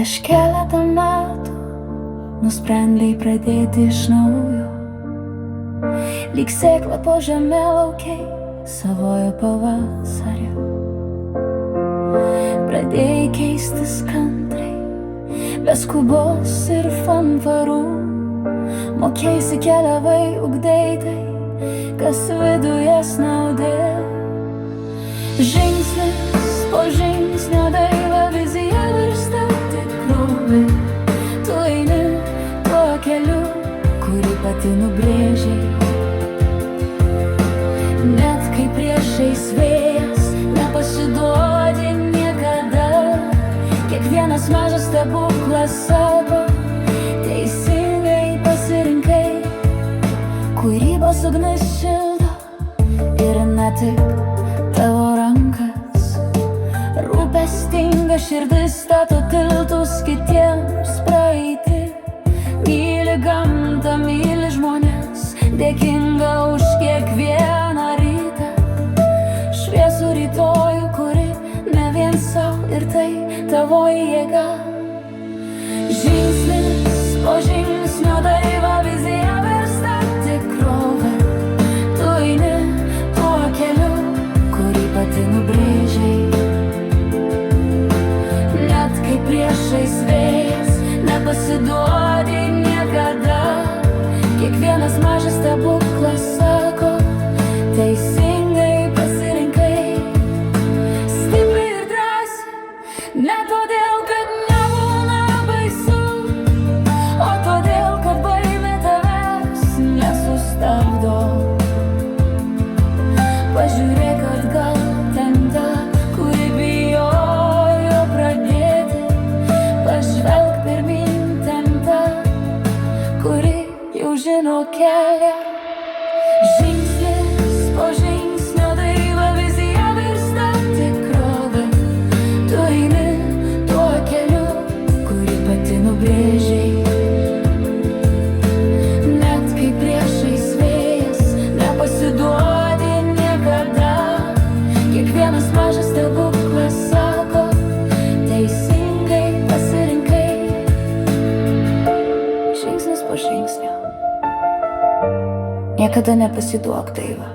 Prieš keletą metų nusprendei pradėti iš naujo, lyg sėkla po žeme laukiai savojo pavasario. Pradėjai keistis kantriai, be skubos ir fanfarų, mokėsi keliavai, ugdei tai, kas viduje snaudė. Žingsnis po žingsnio daiva vizija virsta tikrove. Tu eini tuo keliu, kurį pati nubrėžei. Net kai priešais vėjas, nepasiduodi niekada. Kiekvienas mažas stebuklas sako, teisingai pasirinkai. Kūrybos ugnis šildo ir ne tik tavo rankas. Rūpestinga širdis stato tiltus kitiems praeiti. Myli gamtą, myli žmonės, dėkinga už kiekvieną rytą. Šviesų rytojų, kuri ne vien savo, ir tai tavo jėga. Žingsnis po žingsnio daiva vizija virsta tikrove. Tu eini tuo keliu, kurį pati nubrėžei. Net kai priešais vėjas, nepasiduodi niekada. Kiekvienas mažas stebuklas sako, teisingai pasirinkai. Stipriai ir drąsiai, ne todėl, kad nebūna baisu, o todėl, kad baimė tavęs nesustabdo. Pažiūrėk atgal, ten ta, kuri bijojo pradėti. Pažvelk pirmyn, ten ta, kuri jau žino kelią. Žingsnis po žingsnio daiva vizija virsta tikrove. Tu eini tuo keliu, kurį pati nubrėžei. Net kai priešais vėjas, nepasiduodi niekada. Kiekvienas mažas stebuklas sako, teisingai pasirinkai. Žingsnis po žingsnio, niekada nepasiduok, daiva.